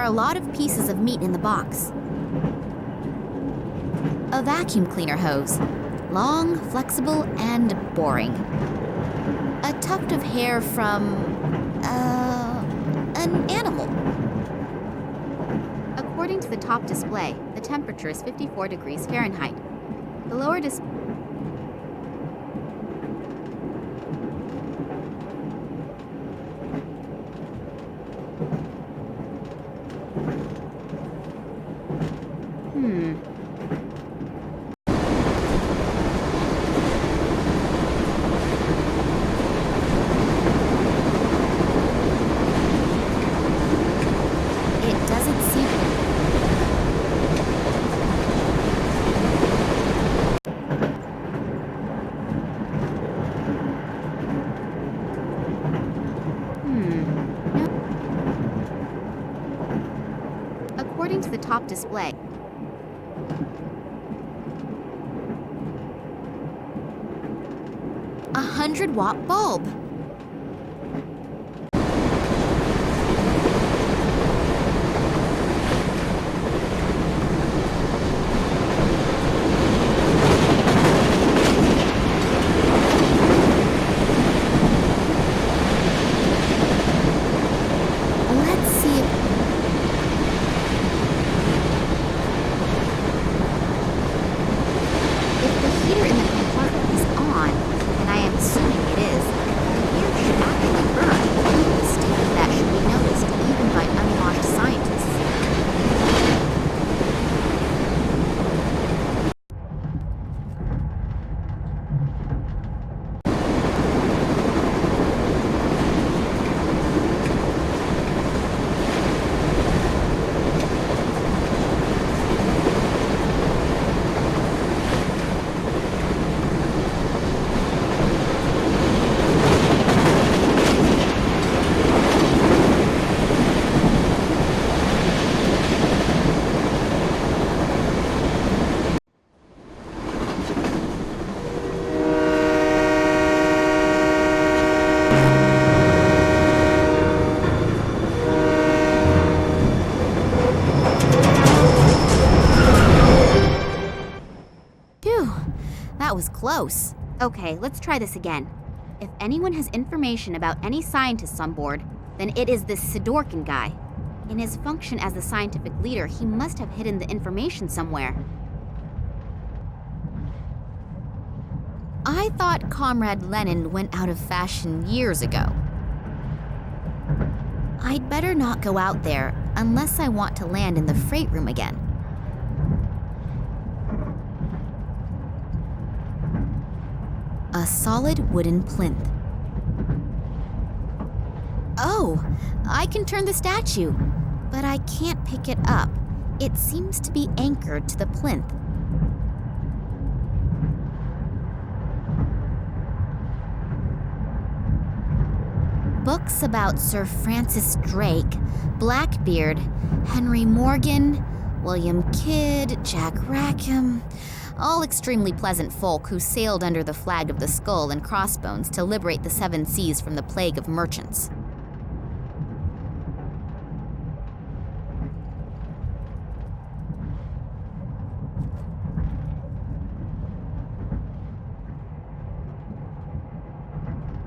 are a lot of pieces of meat in the box. A vacuum cleaner hose. Long, flexible, and boring. A tuft of hair from... an animal. According to the top display, the temperature is 54 degrees Fahrenheit. The lower display... According to the top display, a 100-watt bulb. That was close. Okay, let's try this again. If anyone has information about any scientists on board, then it is this Sidorkin guy. In his function as the scientific leader, he must have hidden the information somewhere. I thought Comrade Lenin went out of fashion years ago. I'd better not go out there unless I want to land in the freight room again. A solid wooden plinth. Oh, I can turn the statue, but I can't pick it up. It seems to be anchored to the plinth. Books about Sir Francis Drake, Blackbeard, Henry Morgan, William Kidd, Jack Rackham, all extremely pleasant folk who sailed under the flag of the Skull and Crossbones to liberate the Seven Seas from the plague of merchants.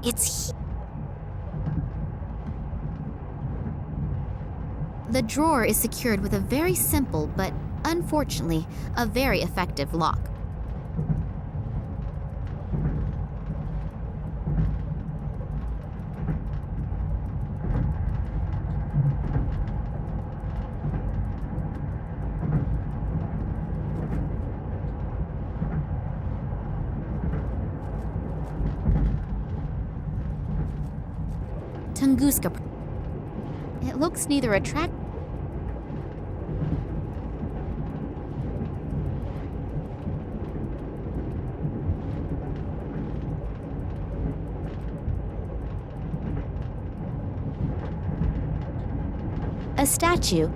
It's here. The drawer is secured with a very simple, but unfortunately, a very effective lock. Tunguska. It looks neither attractive. A statue.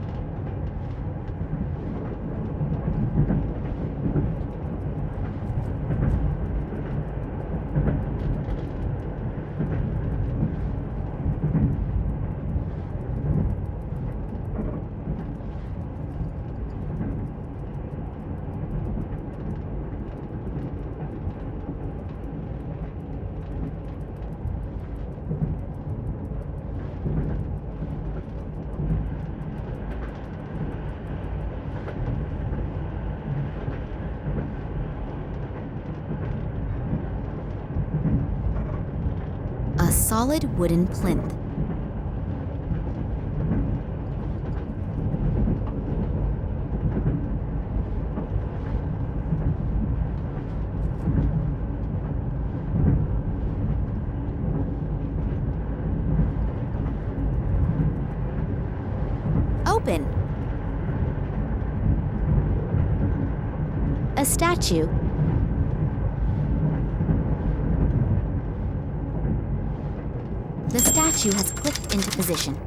solid wooden plinth. Open. A statue. The statue has clicked into position.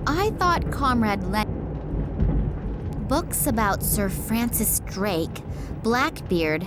I thought Comrade Len... Books about Sir Francis Drake, Blackbeard...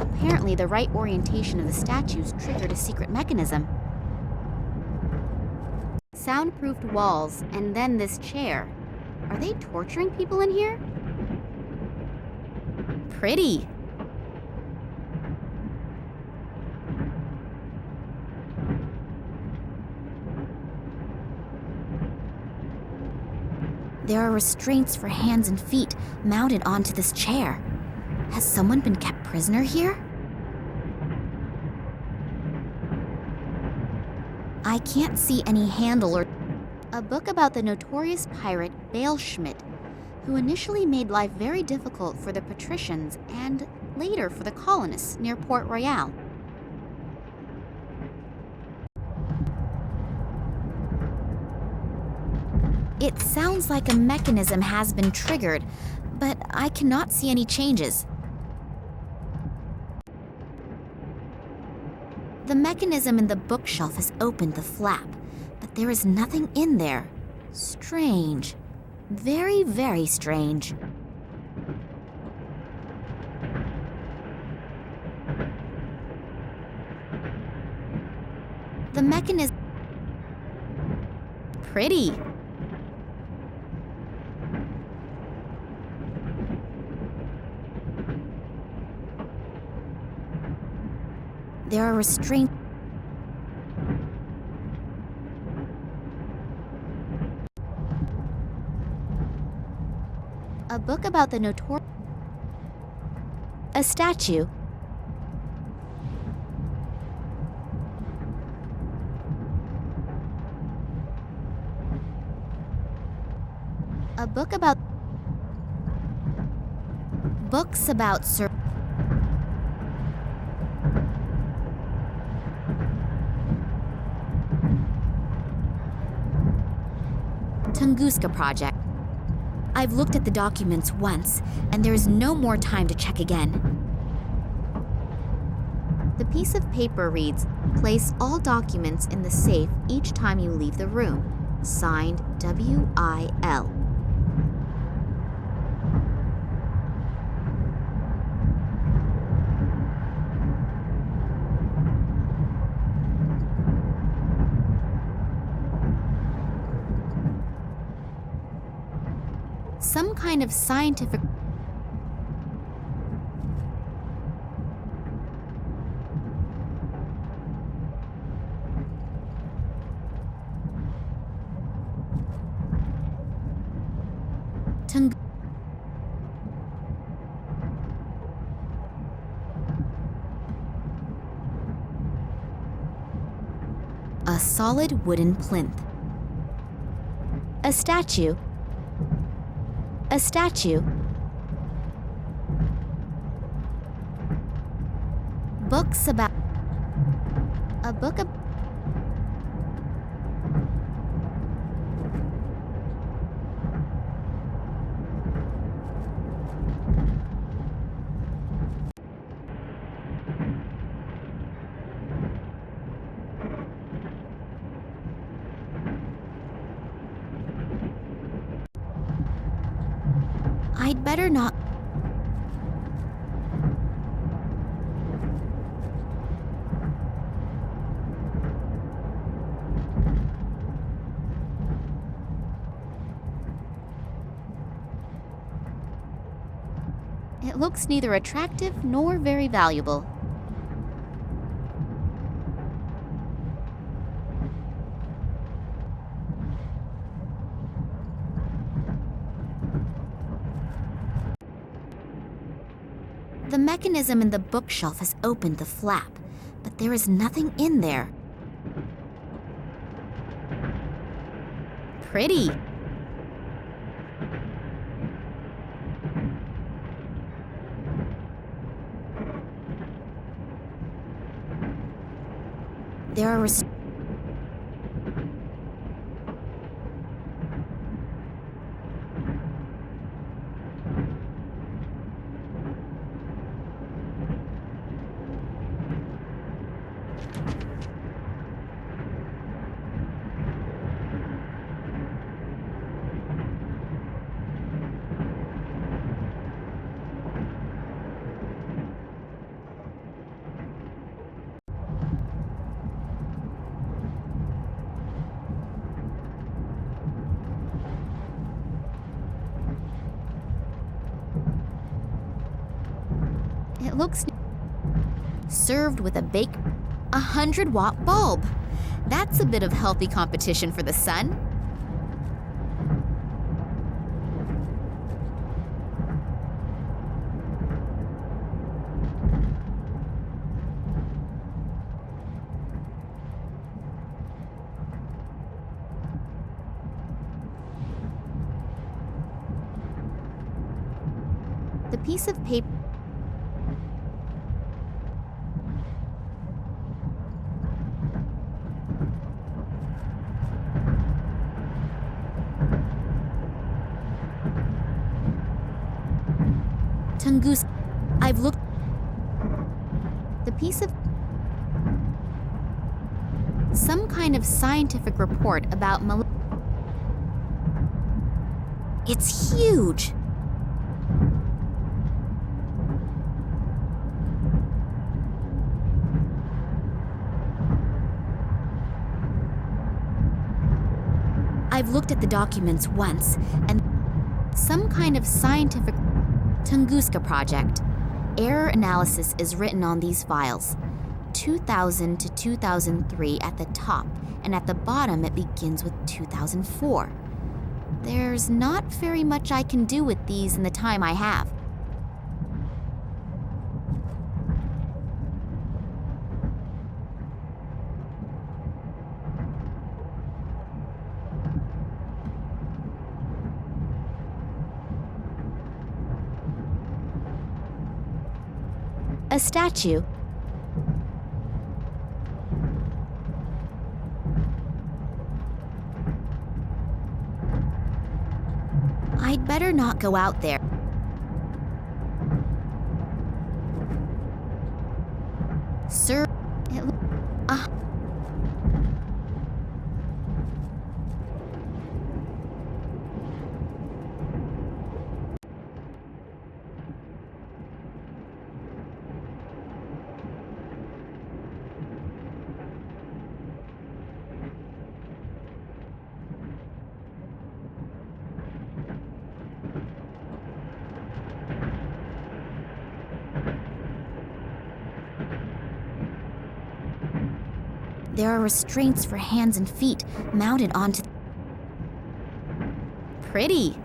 Apparently, the right orientation of the statues triggered a secret mechanism. Soundproofed walls, and then this chair. Are they torturing people in here? Pretty. There are restraints for hands and feet mounted onto this chair. Has someone been kept prisoner here? I can't see any handle or... A book about the notorious pirate Bale Schmidt, who initially made life very difficult for the patricians and later for the colonists near Port Royal. It sounds like a mechanism has been triggered, but I cannot see any changes. The mechanism in the bookshelf has opened the flap, but there is nothing in there. Strange. Very, very strange. The mechanism... Pretty. There are restraints. A book about the notorious... A statue. A book about... Books about Sir... Tunguska project. I've looked at the documents once, and there is no more time to check again. The piece of paper reads, "Place all documents in the safe each time you leave the room. Signed, W.I.L." Some kind of scientific... A solid wooden plinth. A statue. A statue. Books about... A book of... I'd better not... It looks neither attractive nor very valuable. The mechanism in the bookshelf has opened the flap, but there is nothing in there. Pretty. There are It looks served with a 100-watt bulb. That's a bit of healthy competition for the sun. The piece of paper... Tunguska. I've looked... The piece of... some kind of scientific report about It's huge! I've looked at the documents once, and some kind of scientific Tunguska project. Error analysis is written on these files. 2000 to 2003 at the top, and at the bottom it begins with 2004. There's not very much I can do with these in the time I have. A statue. I'd better not go out there. Sir, there are restraints for hands and feet mounted onto... Pretty.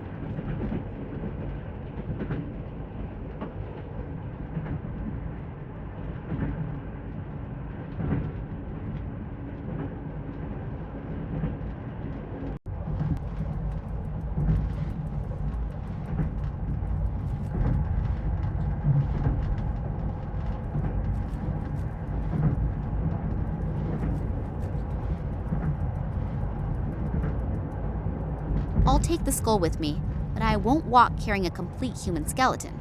I'll take the skull with me, but I won't walk carrying a complete human skeleton.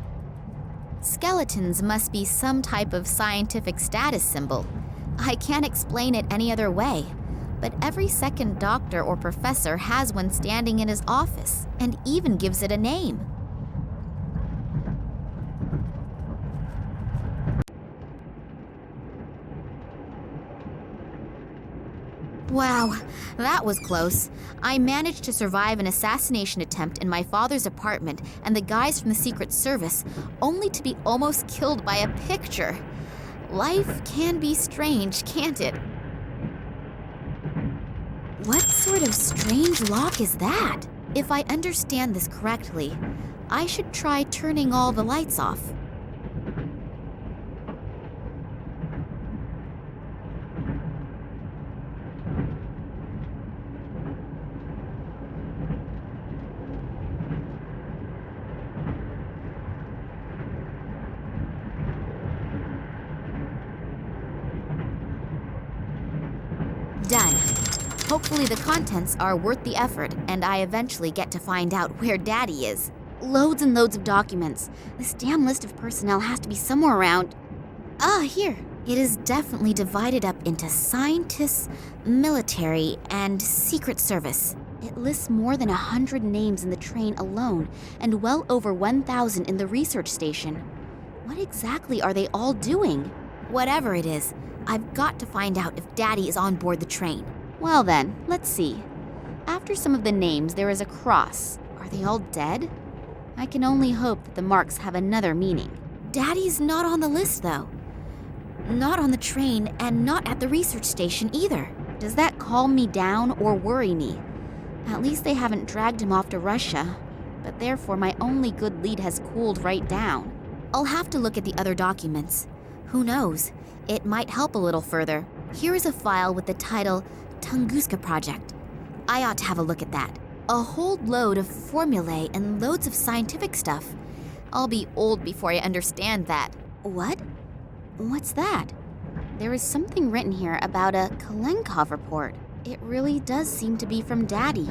Skeletons must be some type of scientific status symbol. I can't explain it any other way, but every second doctor or professor has one standing in his office, and even gives it a name. Wow, that was close. I managed to survive an assassination attempt in my father's apartment and the guys from the Secret Service, only to be almost killed by a picture. Life can be strange, can't it? What sort of strange lock is that? If I understand this correctly, I should try turning all the lights off. Done. Hopefully the contents are worth the effort, and I eventually get to find out where Daddy is. Loads and loads of documents. This damn list of personnel has to be somewhere around... here. It is definitely divided up into scientists, military, and Secret Service. It lists more than 100 names in the train alone, and well over 1,000 in the research station. What exactly are they all doing? Whatever it is, I've got to find out if Daddy is on board the train. Well then, let's see. After some of the names, there is a cross. Are they all dead? I can only hope that the marks have another meaning. Daddy's not on the list, though. Not on the train, and not at the research station either. Does that calm me down or worry me? At least they haven't dragged him off to Russia, but therefore my only good lead has cooled right down. I'll have to look at the other documents. Who knows? It might help a little further. Here is a file with the title Tunguska Project. I ought to have a look at that. A whole load of formulae and loads of scientific stuff. I'll be old before I understand that. What? What's that? There is something written here about a Kalenkov report. It really does seem to be from Daddy.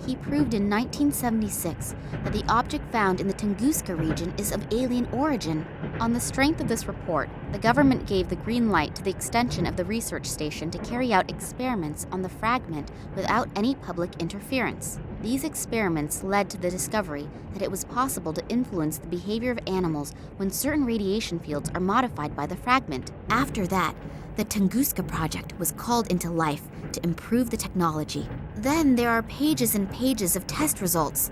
He proved in 1976 that the object found in the Tunguska region is of alien origin. On the strength of this report, the government gave the green light to the extension of the research station to carry out experiments on the fragment without any public interference. These experiments led to the discovery that it was possible to influence the behavior of animals when certain radiation fields are modified by the fragment. After that, the Tunguska project was called into life to improve the technology. Then there are pages and pages of test results.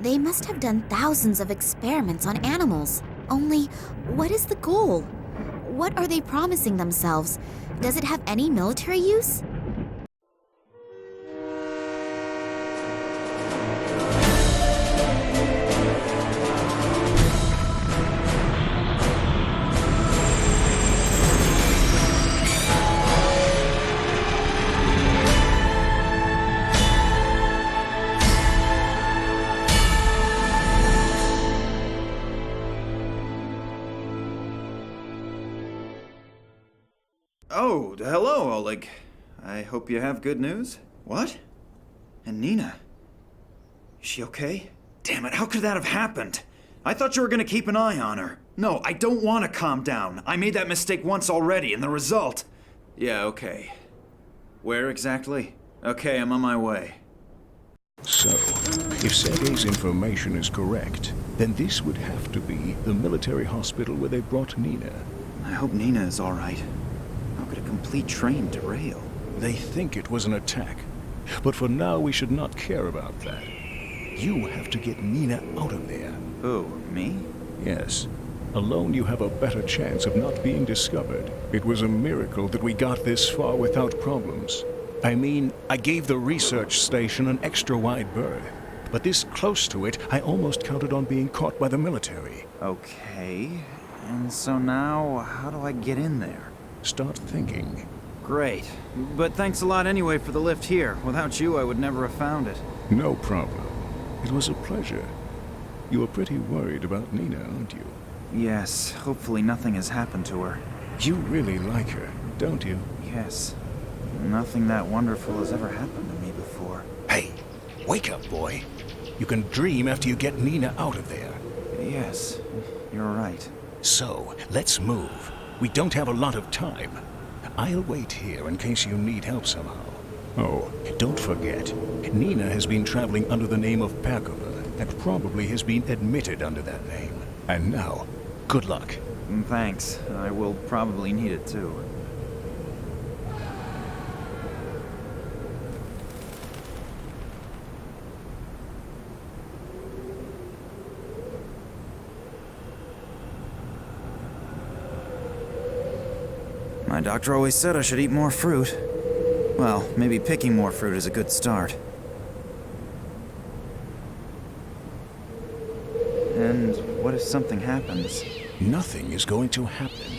They must have done thousands of experiments on animals. Only, what is the goal? What are they promising themselves? Does it have any military use? Oh, hello, Oleg. I hope you have good news. What? And Nina? Is she okay? Damn it, how could that have happened? I thought you were gonna keep an eye on her. No, I don't want to calm down. I made that mistake once already, and the result... Yeah, okay. Where exactly? Okay, I'm on my way. So, if Sergei's information is correct, then this would have to be the military hospital where they brought Nina. I hope Nina is all right. How could a complete train derail? They think it was an attack. But for now, we should not care about that. You have to get Nina out of there. Who, me? Yes. Alone, you have a better chance of not being discovered. It was a miracle that we got this far without problems. I mean, I gave the research station an extra wide berth. But this close to it, I almost counted on being caught by the military. Okay. And so now, how do I get in there? Start thinking. Great. But thanks a lot anyway for the lift here. Without you, I would never have found it. No problem. It was a pleasure. You were pretty worried about Nina, aren't you? Yes. Hopefully nothing has happened to her. You really like her, don't you? Yes. Nothing that wonderful has ever happened to me before. Hey, wake up, boy. You can dream after you get Nina out of there. Yes, you're right. So, let's move. We don't have a lot of time. I'll wait here in case you need help somehow. Oh, don't forget, Nina has been traveling under the name of Pergola, and probably has been admitted under that name. And now, good luck. Thanks. I will probably need it too. My doctor always said I should eat more fruit. Well, maybe picking more fruit is a good start. And what if something happens? Nothing is going to happen.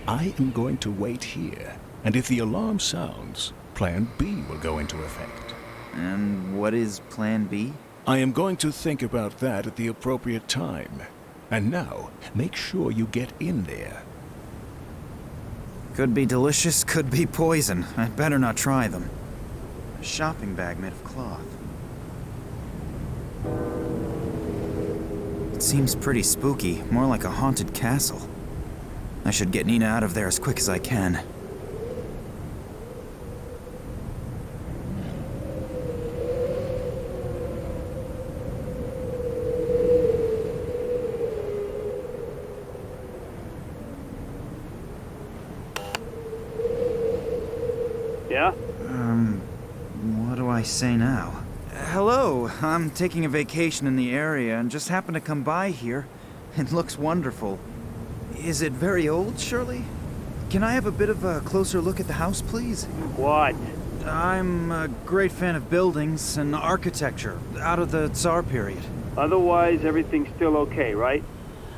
I am going to wait here, and if the alarm sounds, Plan B will go into effect. And what is Plan B? I am going to think about that at the appropriate time. And now, make sure you get in there. Could be delicious, could be poison. I'd better not try them. A shopping bag made of cloth. It seems pretty spooky, more like a haunted castle. I should get Nina out of there as quick as I can. Yeah? What do I say now? Hello, I'm taking a vacation in the area and just happened to come by here. It looks wonderful. Is it very old, Shirley? Can I have a bit of a closer look at the house, please? What? I'm a great fan of buildings and architecture out of the Tsar period. Otherwise, everything's still okay, right?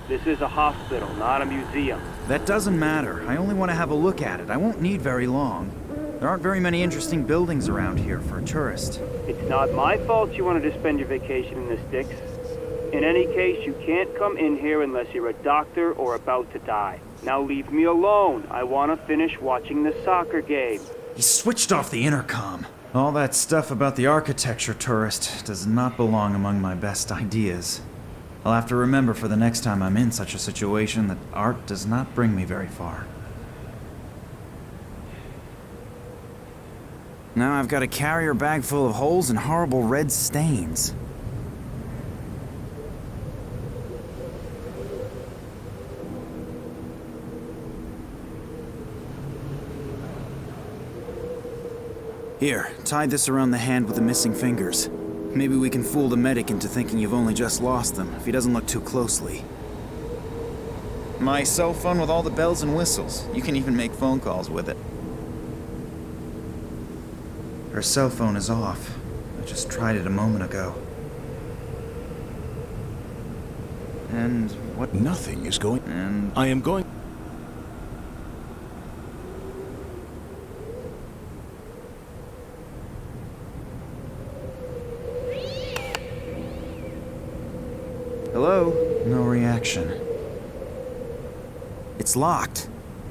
This is a hospital, not a museum. That doesn't matter. I only want to have a look at it. I won't need very long. There aren't very many interesting buildings around here for a tourist. It's not my fault you wanted to spend your vacation in the sticks. In any case, you can't come in here unless you're a doctor or about to die. Now leave me alone. I want to finish watching the soccer game. He switched off the intercom. All that stuff about the architecture tourist does not belong among my best ideas. I'll have to remember for the next time I'm in such a situation that art does not bring me very far. Now I've got a carrier bag full of holes and horrible red stains. Here, tie this around the hand with the missing fingers. Maybe we can fool the medic into thinking you've only just lost them, if he doesn't look too closely. My cell phone with all the bells and whistles. You can even make phone calls with it. Her cell phone is off. I just tried it a moment ago. And what? Nothing is going... And I am going... Hello? No reaction. It's locked.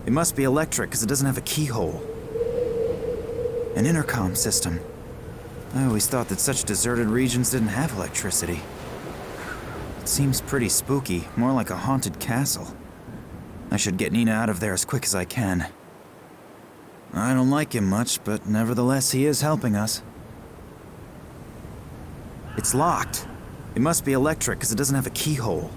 It must be electric because it doesn't have a keyhole. An intercom system. I always thought that such deserted regions didn't have electricity. It seems pretty spooky, more like a haunted castle. I should get Nina out of there as quick as I can. I don't like him much, but nevertheless he is helping us. It's locked. It must be electric because it doesn't have a keyhole.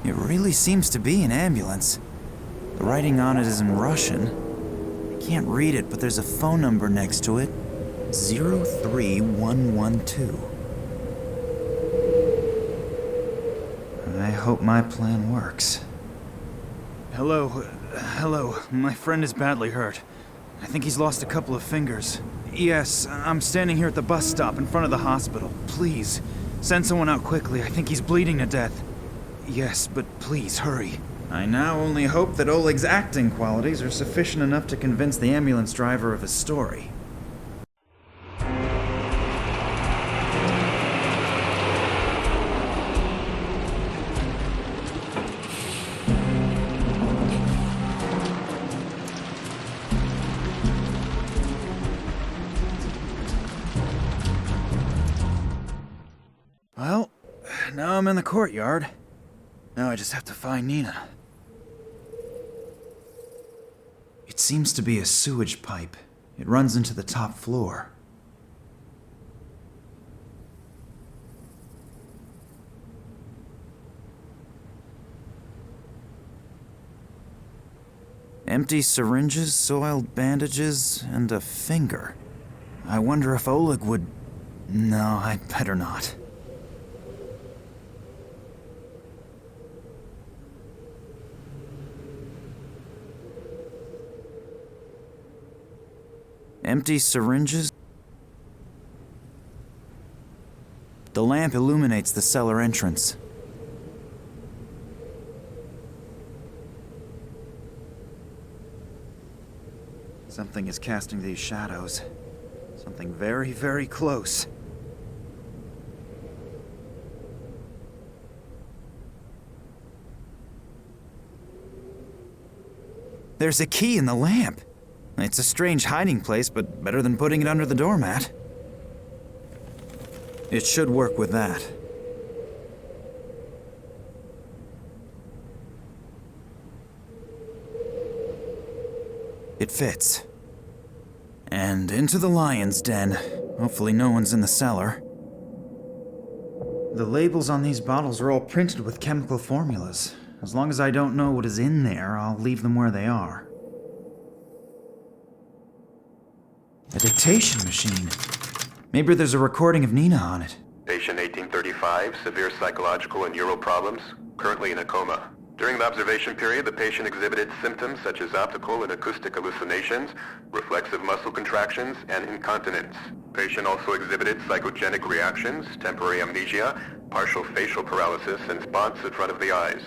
It really seems to be an ambulance. The writing on it is in Russian. I can't read it, but there's a phone number next to it. 03112. I hope my plan works. Hello. My friend is badly hurt. I think he's lost a couple of fingers. Yes, I'm standing here at the bus stop in front of the hospital. Please, send someone out quickly. I think he's bleeding to death. Yes, but please, hurry. I now only hope that Oleg's acting qualities are sufficient enough to convince the ambulance driver of his story. Well, now I'm in the courtyard. Now I just have to find Nina. It seems to be a sewage pipe. It runs into the top floor. Empty syringes, soiled bandages, and a finger. I wonder if Oleg would... No, I'd better not. Empty syringes? The lamp illuminates the cellar entrance. Something is casting these shadows. Something very, very close. There's a key in the lamp. It's a strange hiding place, but better than putting it under the doormat. It should work with that. It fits. And into the lion's den. Hopefully no one's in the cellar. The labels on these bottles are all printed with chemical formulas. As long as I don't know what is in there, I'll leave them where they are. A dictation machine. Maybe there's a recording of Nina on it. Patient 1835, severe psychological and neural problems, currently in a coma. During the observation period, the patient exhibited symptoms such as optical and acoustic hallucinations, reflexive muscle contractions, and incontinence. Patient also exhibited psychogenic reactions, temporary amnesia, partial facial paralysis, and spots in front of the eyes.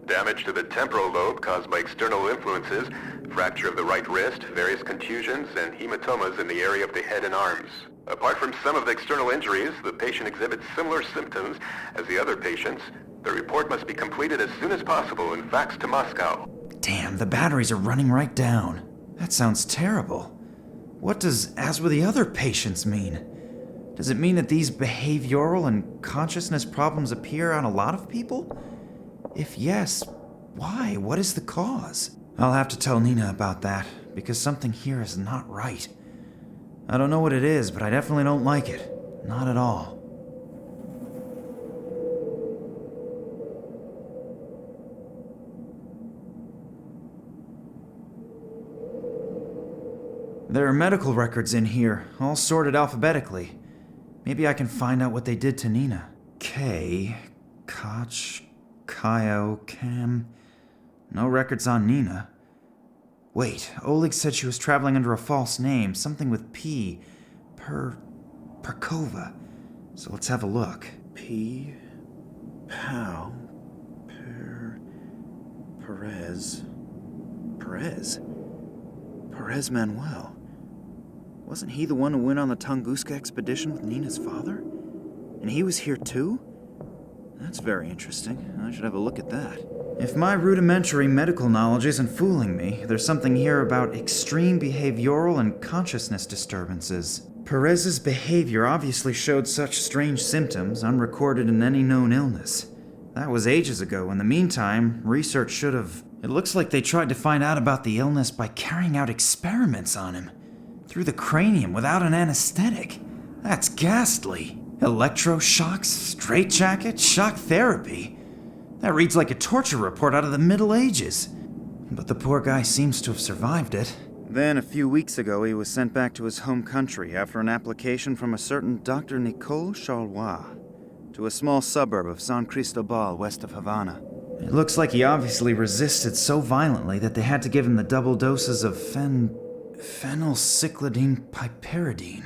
Damage to the temporal lobe caused by external influences, fracture of the right wrist, various contusions, and hematomas in the area of the head and arms. Apart from some of the external injuries, the patient exhibits similar symptoms as the other patients. The report must be completed as soon as possible and faxed to Moscow. Damn, the batteries are running right down. That sounds terrible. What does "as with the other patients" mean? Does it mean that these behavioral and consciousness problems appear on a lot of people? If yes, why? What is the cause? I'll have to tell Nina about that, because something here is not right. I don't know what it is, but I definitely don't like it. Not at all. There are medical records in here, all sorted alphabetically. Maybe I can find out what they did to Nina. K, Koch, Kyo, Cam. No records on Nina. Wait, Oleg said she was traveling under a false name, something with P. Perkova. So let's have a look. P. Pow. Perez. Perez Manuel. Wasn't he the one who went on the Tunguska expedition with Nina's father? And he was here too? That's very interesting. I should have a look at that. If my rudimentary medical knowledge isn't fooling me, there's something here about extreme behavioral and consciousness disturbances. Perez's behavior obviously showed such strange symptoms unrecorded in any known illness. That was ages ago. In the meantime, research should have... It looks like they tried to find out about the illness by carrying out experiments on him. Through the cranium without an anesthetic. That's ghastly. Electroshocks, straitjacket, shock therapy. That reads like a torture report out of the Middle Ages. But the poor guy seems to have survived it. Then, a few weeks ago, he was sent back to his home country after an application from a certain Dr. Nicole Charlois to a small suburb of San Cristobal west of Havana. It looks like he obviously resisted so violently that they had to give him the double doses of phenylcyclidine piperidine.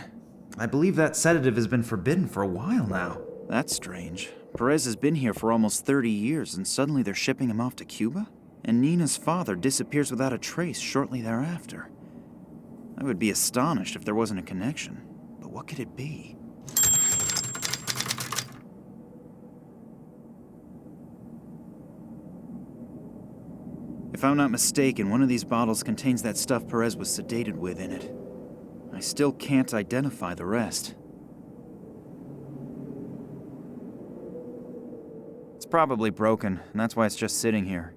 I believe that sedative has been forbidden for a while now. That's strange. Perez has been here for almost 30 years, and suddenly they're shipping him off to Cuba? And Nina's father disappears without a trace shortly thereafter. I would be astonished if there wasn't a connection. But what could it be? If I'm not mistaken, one of these bottles contains that stuff Perez was sedated with in it. I still can't identify the rest. It's probably broken, and that's why it's just sitting here.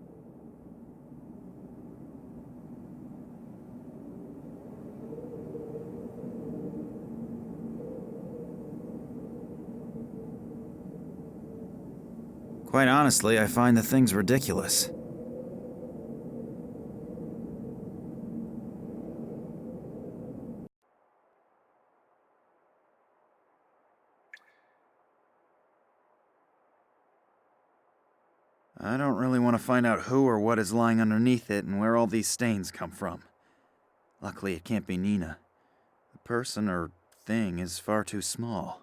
Quite honestly, I find the thing's ridiculous. I don't really want to find out who or what is lying underneath it and where all these stains come from. Luckily, it can't be Nina. The person or thing is far too small.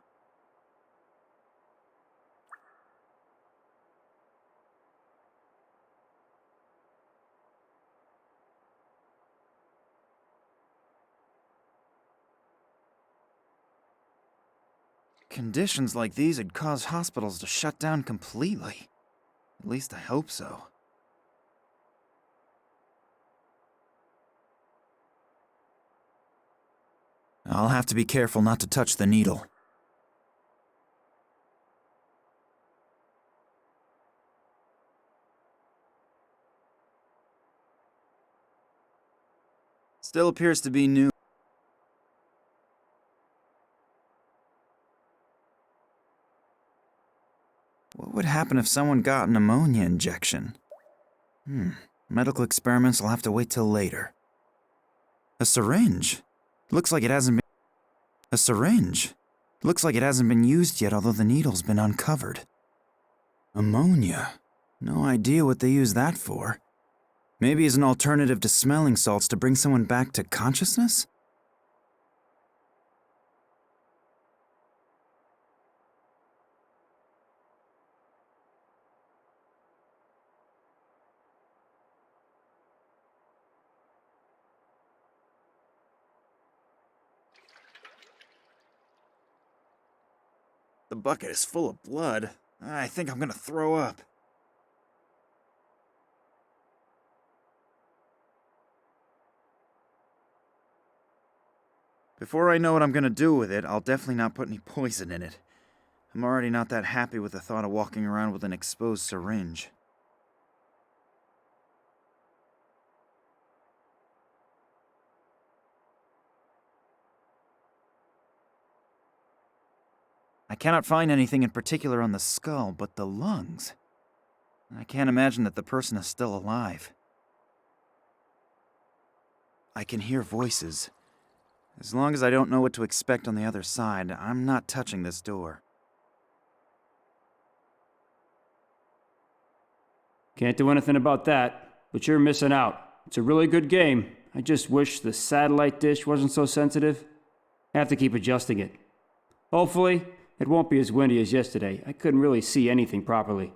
Conditions like these would cause hospitals to shut down completely. At least I hope so. I'll have to be careful not to touch the needle. Still appears to be new. What would happen if someone got an ammonia injection? Medical experiments will have to wait till later. A syringe. Looks like it hasn't been used yet, although the needle's been uncovered. Ammonia. No idea what they use that for. Maybe as an alternative to smelling salts to bring someone back to consciousness? The bucket is full of blood. I think I'm gonna throw up. Before I know what I'm gonna do with it, I'll definitely not put any poison in it. I'm already not that happy with the thought of walking around with an exposed syringe. I cannot find anything in particular on the skull, but the lungs. I can't imagine that the person is still alive. I can hear voices. As long as I don't know what to expect on the other side, I'm not touching this door. Can't do anything about that, but you're missing out. It's a really good game. I just wish the satellite dish wasn't so sensitive. I have to keep adjusting it. Hopefully, it won't be as windy as yesterday. I couldn't really see anything properly.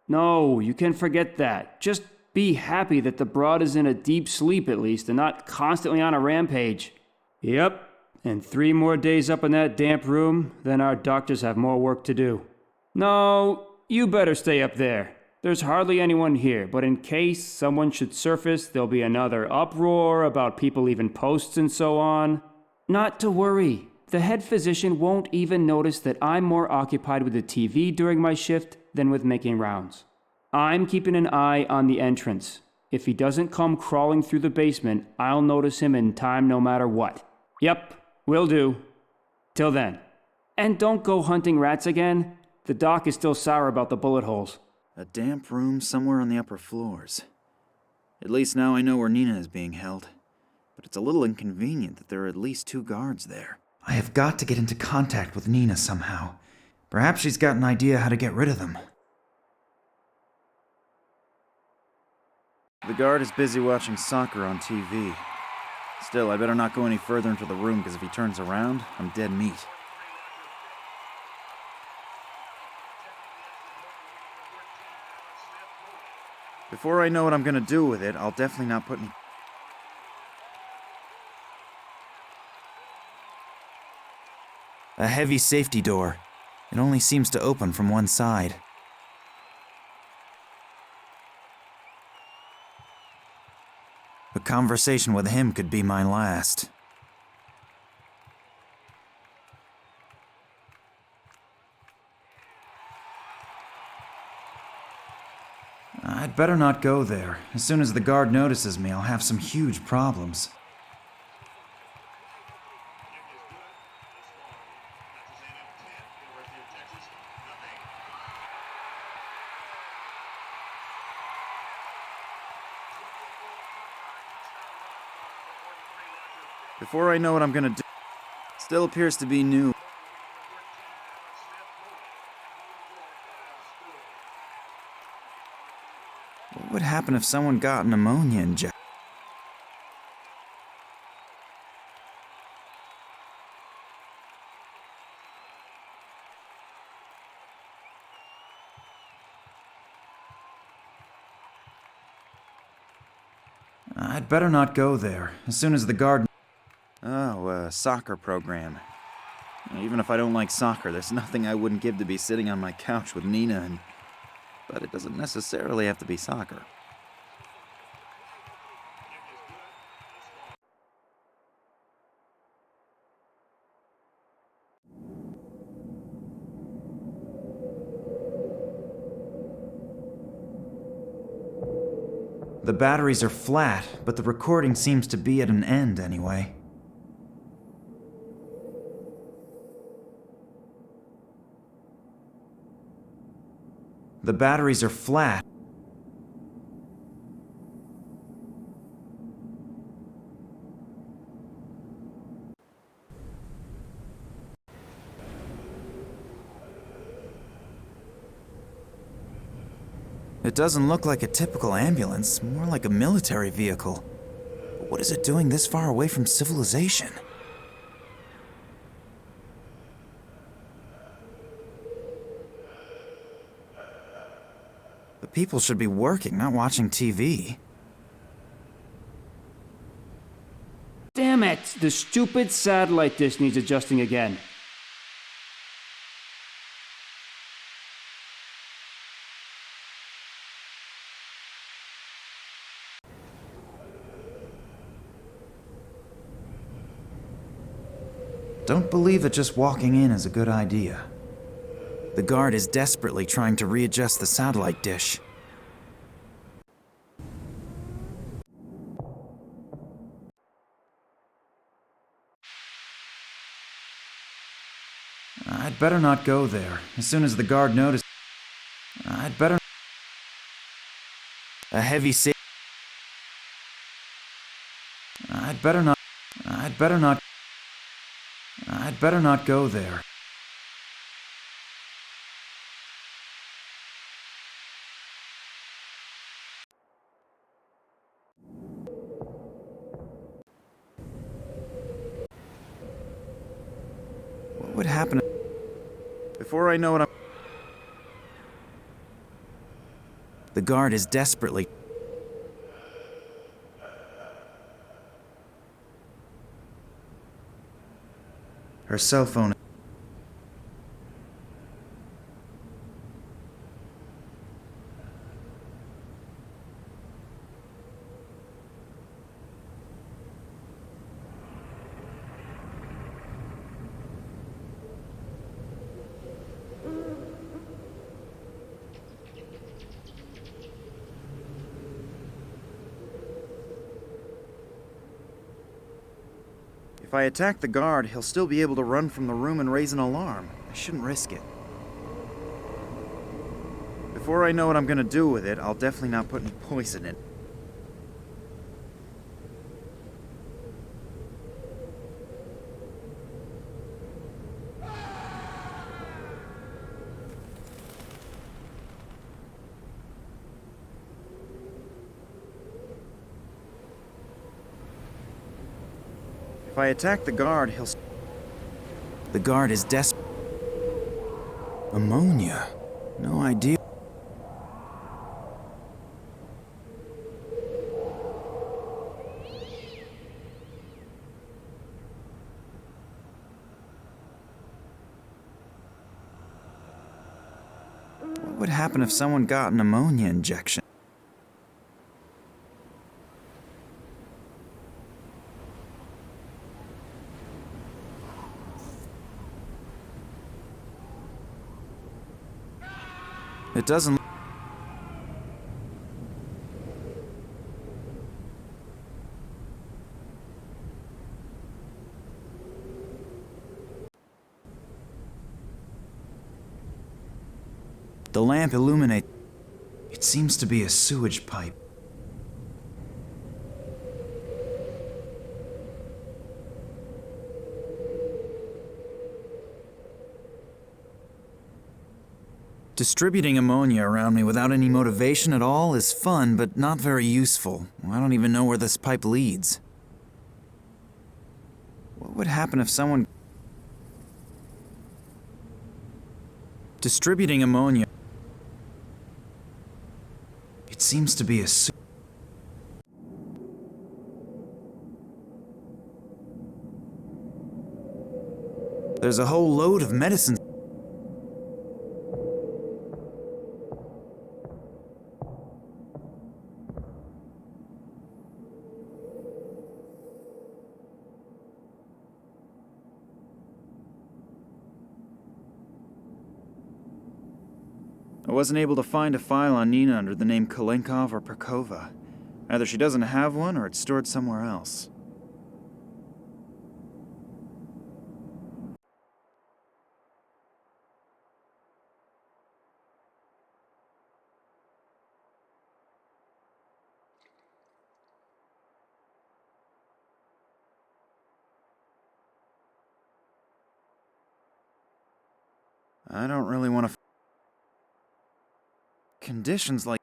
No, you can forget that. Just be happy that the broad is in a deep sleep at least and not constantly on a rampage. Yep, and 3 more days up in that damp room, then our doctors have more work to do. No, you better stay up there. There's hardly anyone here, but in case someone should surface, there'll be another uproar about people leaving posts and so on. Not to worry. The head physician won't even notice that I'm more occupied with the TV during my shift than with making rounds. I'm keeping an eye on the entrance. If he doesn't come crawling through the basement, I'll notice him in time no matter what. Yep, will do. Till then. And don't go hunting rats again. The doc is still sour about the bullet holes. A damp room somewhere on the upper floors. At least now I know where Nina is being held. But it's a little inconvenient that there are at least 2 guards there. I have got to get into contact with Nina somehow. Perhaps she's got an idea how to get rid of them. The guard is busy watching soccer on TV. Still, I better not go any further into the room because if he turns around, I'm dead meat. Before I know what I'm gonna do with it, I'll definitely not put any... A heavy safety door. It only seems to open from one side. A conversation with him could be my last. I'd better not go there. As soon as the guard notices me, I'll have some huge problems. Before I know what I'm gonna do, still appears to be new. What would happen if someone got pneumonia injected? I'd better not go there. As soon as the guard... Oh, a soccer program. Even if I don't like soccer, there's nothing I wouldn't give to be sitting on my couch with Nina and... But it doesn't necessarily have to be soccer. The batteries are flat, but the recording seems to be at an end anyway. The batteries are flat. It doesn't look like a typical ambulance, more like a military vehicle. But what is it doing this far away from civilization? The people should be working, not watching TV. Damn it! The stupid satellite dish needs adjusting again. Don't believe that just walking in is a good idea. The guard is desperately trying to readjust the satellite dish. I'd better not go there. As soon as the guard notices... I'd better... A heavy sa... I'd better not... I'd better not... I'd better not go there. What would happen before I know what I'm... The guard is desperately... Her cell phone... If I attack the guard, he'll still be able to run from the room and raise an alarm. I shouldn't risk it. Before I know what I'm gonna do with it, I'll definitely not put any poison in it. If I attack the guard, he'll... The guard is desperate. Ammonia? No idea. What would happen if someone got an ammonia injection? It doesn't... The lamp illuminates... It seems to be a sewage pipe. Distributing ammonia around me without any motivation at all is fun, but not very useful. I don't even know where this pipe leads. What would happen if someone... Distributing ammonia... It seems to be a... There's a whole load of medicine. I wasn't able to find a file on Nina under the name Kalenkov or Perkova. Either she doesn't have one or it's stored somewhere else. I don't really want to... Conditions like...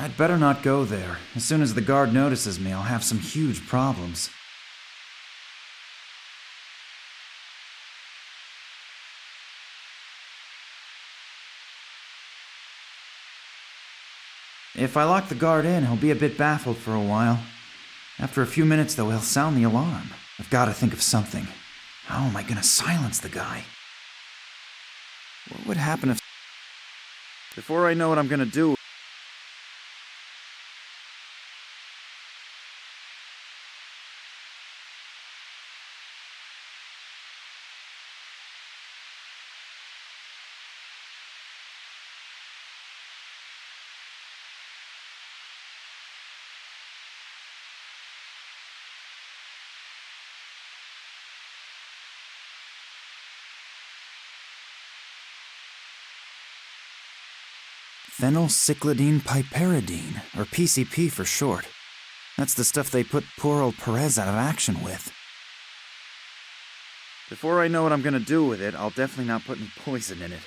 I'd better not go there. As soon as the guard notices me, I'll have some huge problems. If I lock the guard in, he'll be a bit baffled for a while. After a few minutes, though, he'll sound the alarm. I've got to think of something. How am I going to silence the guy? What would happen if... Before I know what I'm going to do... Phenylcyclidine piperidine, or PCP for short. That's the stuff they put poor old Perez out of action with. Before I know what I'm gonna do with it, I'll definitely not put any poison in it.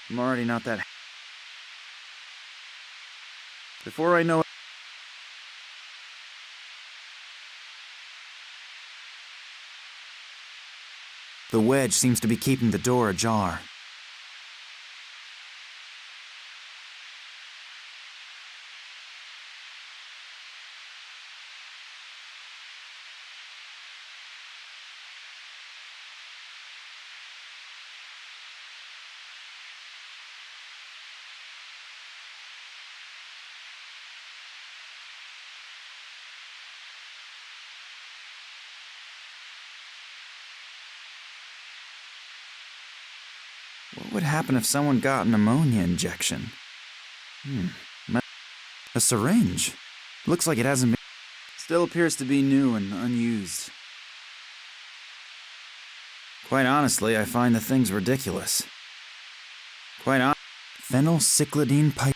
I'm already not that... Before I know... The wedge seems to be keeping the door ajar. What would happen if someone got an ammonia injection? A syringe. Looks like it hasn't been... Still appears to be new and unused. Quite honestly, I find the thing's ridiculous. Phenylcyclidine pipe...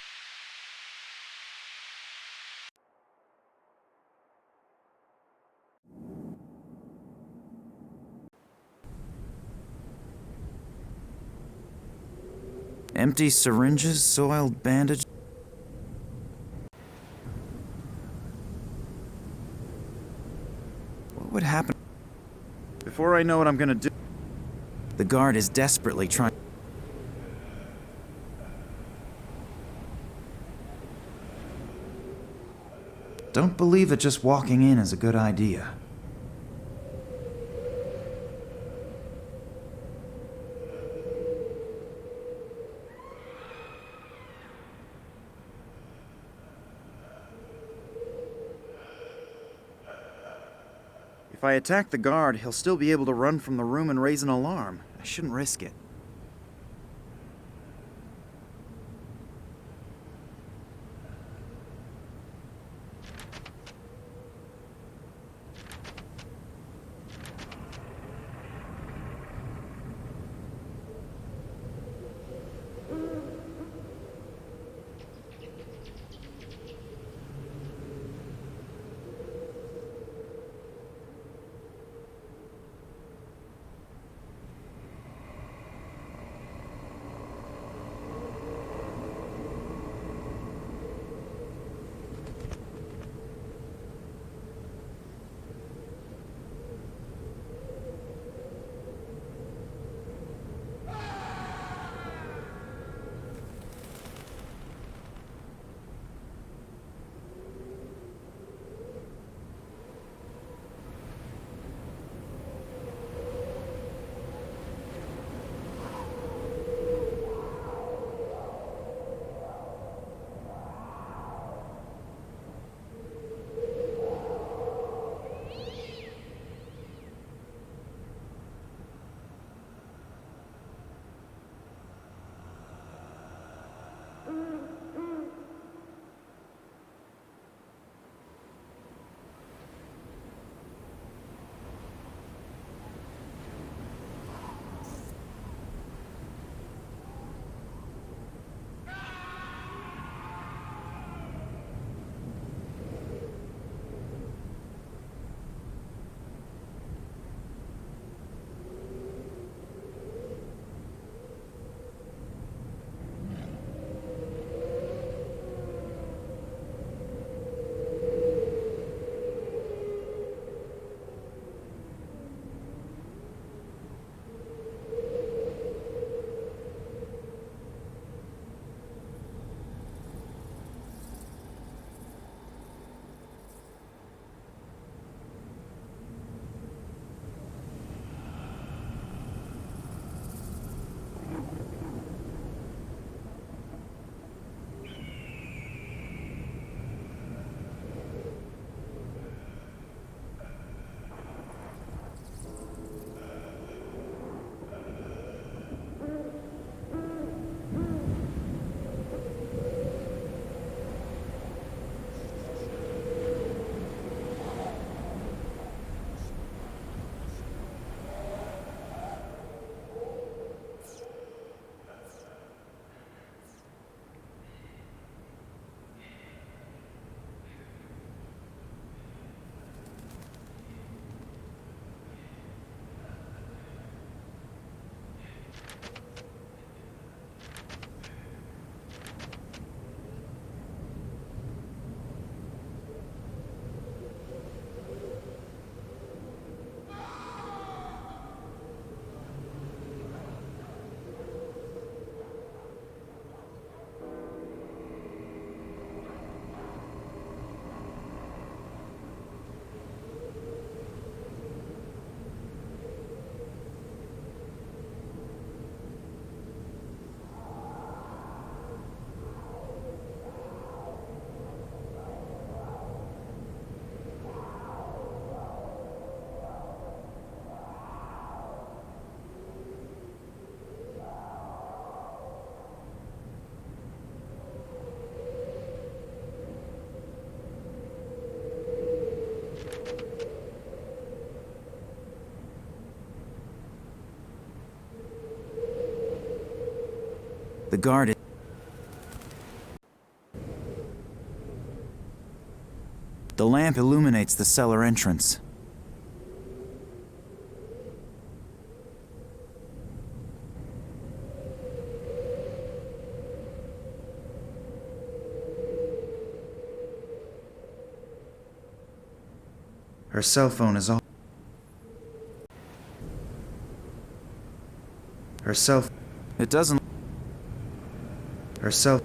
Empty syringes, soiled bandage... What would happen... Before I know what I'm gonna do... The guard is desperately trying... Don't believe that just walking in is a good idea. If I attack the guard, he'll still be able to run from the room and raise an alarm. I shouldn't risk it. The guard. The lamp illuminates the cellar entrance. Her cell phone is off. Her cell. It doesn't. Her cell.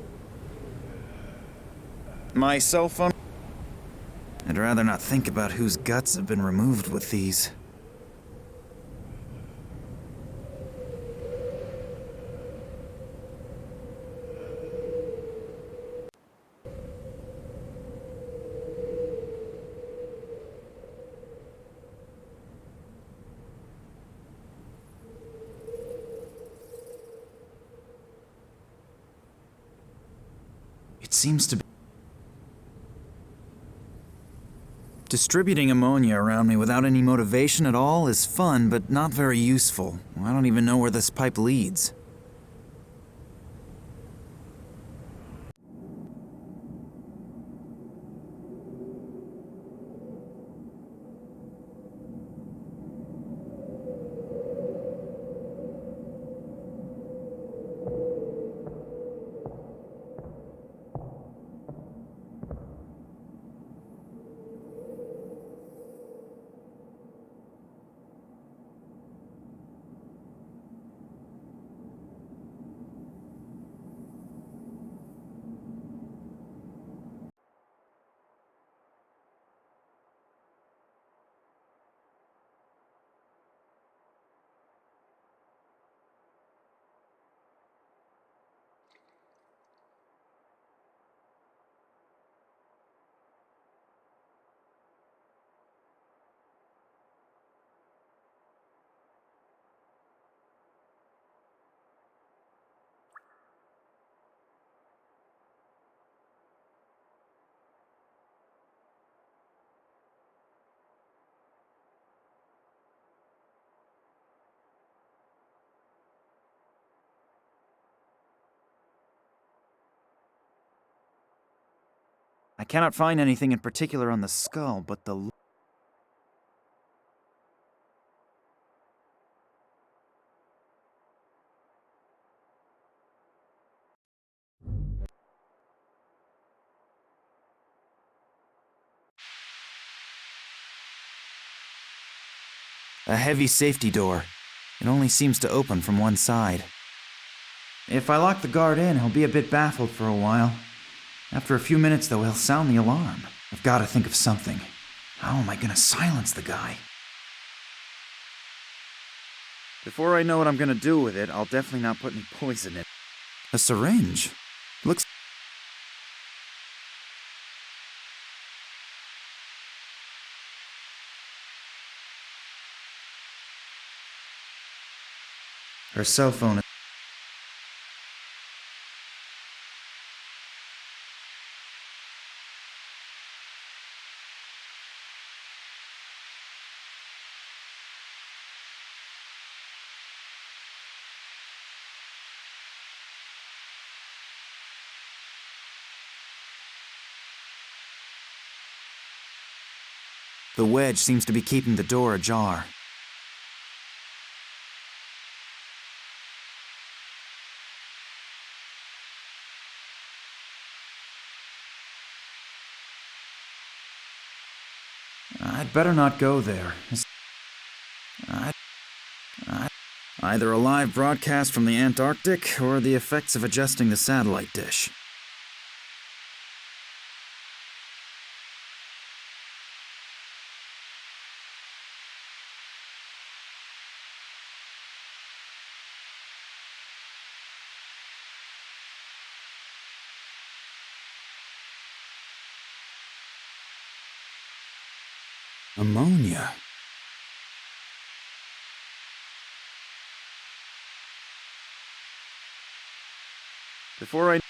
My cell phone. I'd rather not think about whose guts have been removed with these. It seems to be. Distributing ammonia around me without any motivation at all is fun, but not very useful. I don't even know where this pipe leads. I cannot find anything in particular on the skull, but the... A heavy safety door. It only seems to open from one side. If I lock the guard in, he'll be a bit baffled for a while. After a few minutes, though, he'll sound the alarm. I've got to think of something. How am I gonna silence the guy? Before I know what I'm gonna do with it, I'll definitely not put any poison in it. A syringe? Looks... Her cell phone... The wedge seems to be keeping the door ajar. I'd better not go there. Either a live broadcast from the Antarctic or the effects of adjusting the satellite dish. Ammonia. Before I...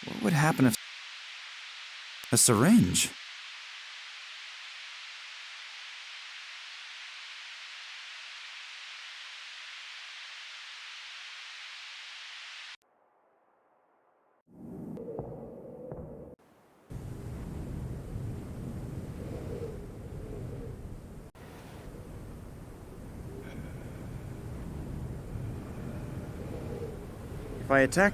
What would happen if... A syringe? If I attack...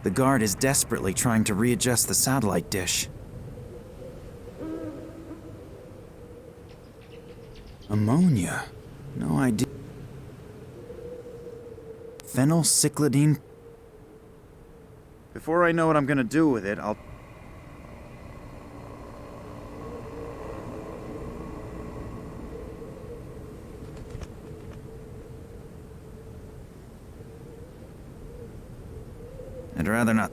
The guard is desperately trying to readjust the satellite dish. Ammonia. No idea. Phenylcyclidine. Before I know what I'm gonna do with it, I'll... I'd rather not.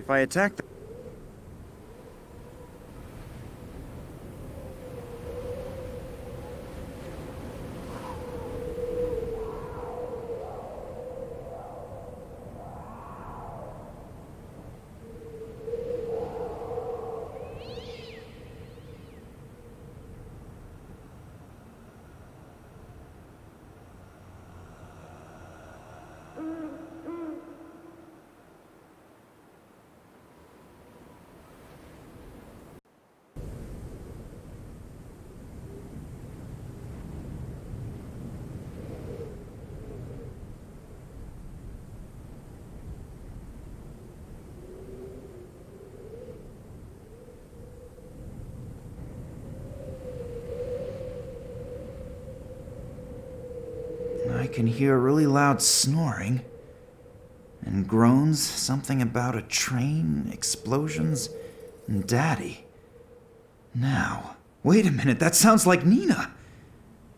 If I attack the... I can hear really loud snoring and groans, something about a train, explosions, and Daddy. Now, wait a minute, that sounds like Nina.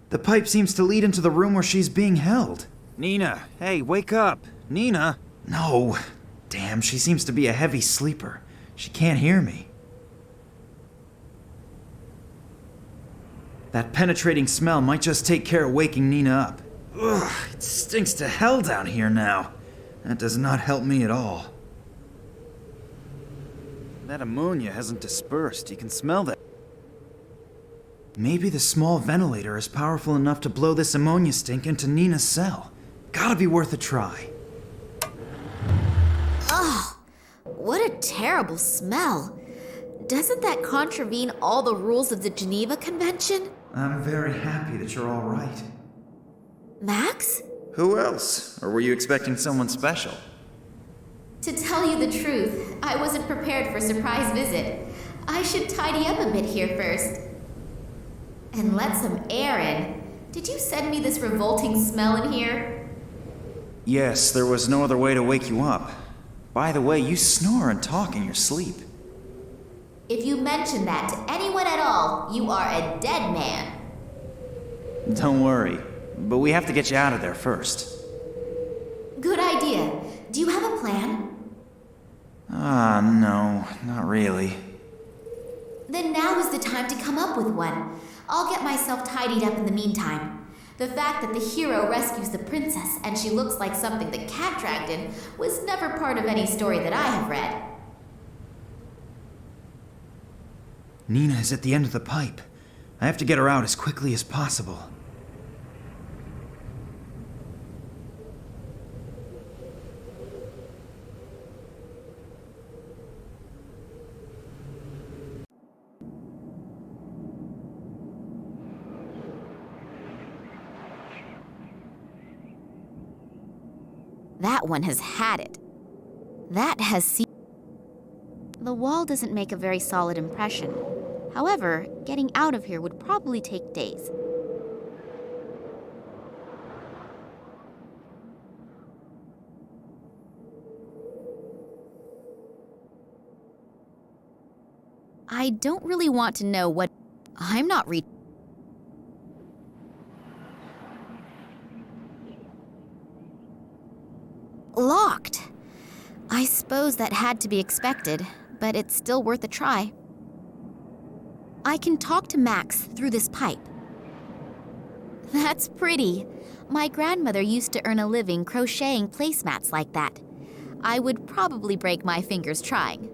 The pipe seems to lead into the room where she's being held. Nina, hey, wake up. Nina? No. Damn, she seems to be a heavy sleeper. She can't hear me. That penetrating smell might just take care of waking Nina up. Ugh, it stinks to hell down here now. That does not help me at all. That ammonia hasn't dispersed. You can smell that. Maybe the small ventilator is powerful enough to blow this ammonia stink into Nina's cell. Gotta be worth a try. Ugh, what a terrible smell. Doesn't that contravene all the rules of the Geneva Convention? I'm very happy that you're all right. Max? Who else? Or were you expecting someone special? To tell you the truth, I wasn't prepared for a surprise visit. I should tidy up a bit here first. And let some air in. Did you send me this revolting smell in here? Yes, there was no other way to wake you up. By the way, you snore and talk in your sleep. If you mention that to anyone at all, you are a dead man. Don't worry, but we have to get you out of there first. Good idea. Do you have a plan? No, not really. Then now is the time to come up with one. I'll get myself tidied up in the meantime. The fact that the hero rescues the princess and she looks like something the cat dragged in was never part of any story that I have read. Nina is at the end of the pipe. I have to get her out as quickly as possible. That one has had it. That has seen... The wall doesn't make a very solid impression. However, getting out of here would probably take days. I don't really want to know what... I'm not suppose that had to be expected, but it's still worth a try. I can talk to Max through this pipe. That's pretty. My grandmother used to earn a living crocheting placemats like that. I would probably break my fingers trying.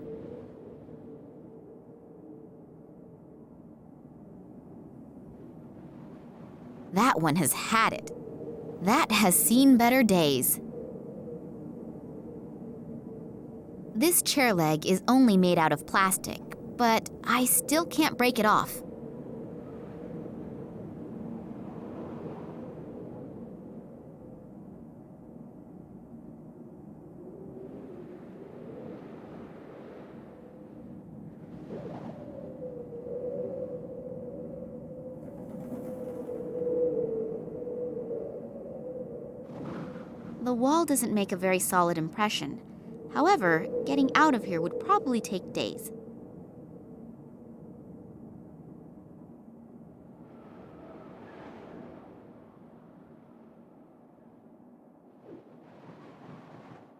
That one has had it. That has seen better days. This chair leg is only made out of plastic, but I still can't break it off. The wall doesn't make a very solid impression. However, getting out of here would probably take days.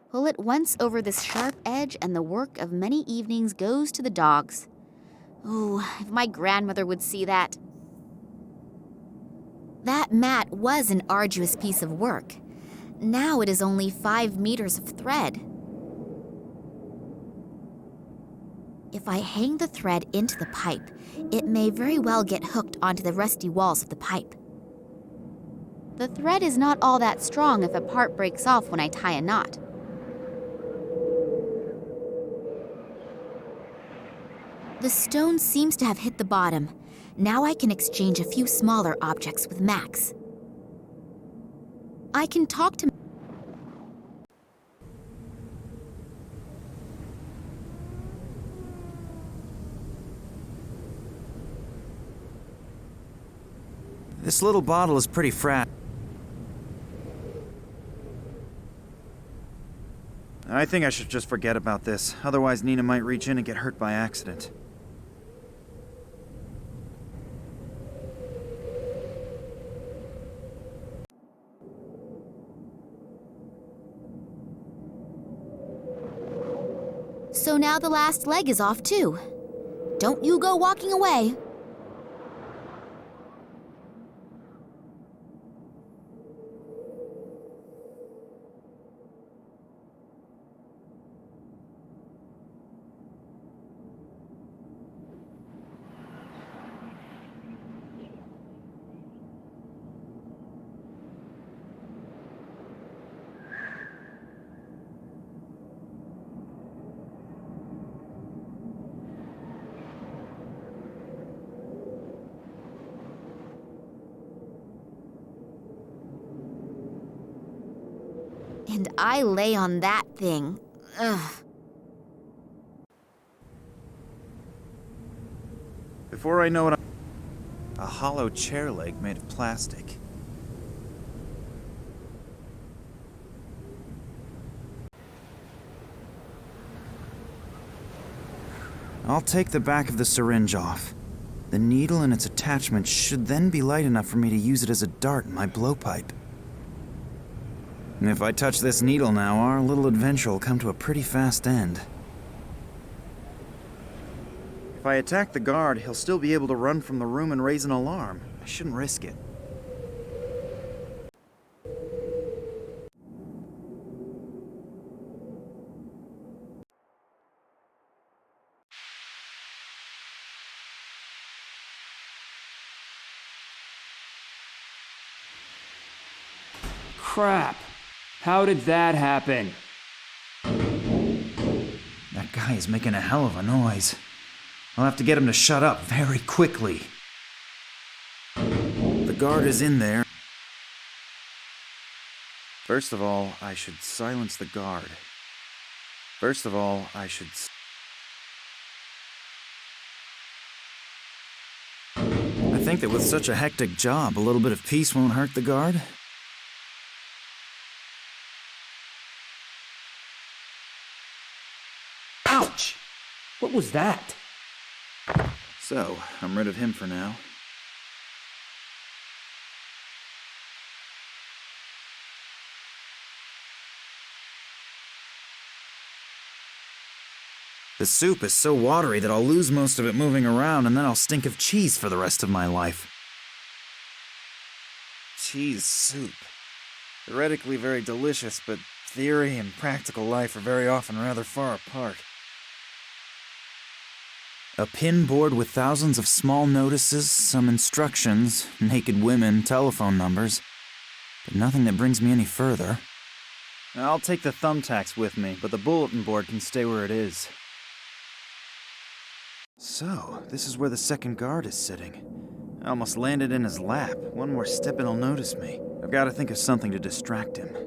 Pull it once over this sharp edge and the work of many evenings goes to the dogs. Ooh, if my grandmother would see that. That mat was an arduous piece of work. Now it is only 5 meters of thread. If I hang the thread into the pipe, it may very well get hooked onto the rusty walls of the pipe. The thread is not all that strong if a part breaks off when I tie a knot. The stone seems to have hit the bottom. Now I can exchange a few smaller objects with Max. I can talk to This little bottle is pretty fragile. I think I should just forget about this. Otherwise, Nina might reach in and get hurt by accident. So now the last leg is off too. Don't you go walking away. And I lay on that thing. Ugh. Before I know it, a hollow chair leg made of plastic. I'll take the back of the syringe off. The needle and its attachment should then be light enough for me to use it as a dart in my blowpipe. And if I touch this needle now, our little adventure will come to a pretty fast end. If I attack the guard, he'll still be able to run from the room and raise an alarm. I shouldn't risk it. Crap. How did that happen? That guy is making a hell of a noise. I'll have to get him to shut up very quickly. The guard is in there. First of all, I should silence the guard. I think that with such a hectic job, a little bit of peace won't hurt the guard. Ouch! What was that? So, I'm rid of him for now. The soup is so watery that I'll lose most of it moving around, and then I'll stink of cheese for the rest of my life. Cheese soup. Theoretically very delicious, but theory and practical life are very often rather far apart. A pin board with thousands of small notices, some instructions, naked women, telephone numbers, but nothing that brings me any further. I'll take the thumbtacks with me, but the bulletin board can stay where it is. So, this is where the second guard is sitting. I almost landed in his lap. One more step and he'll notice me. I've got to think of something to distract him.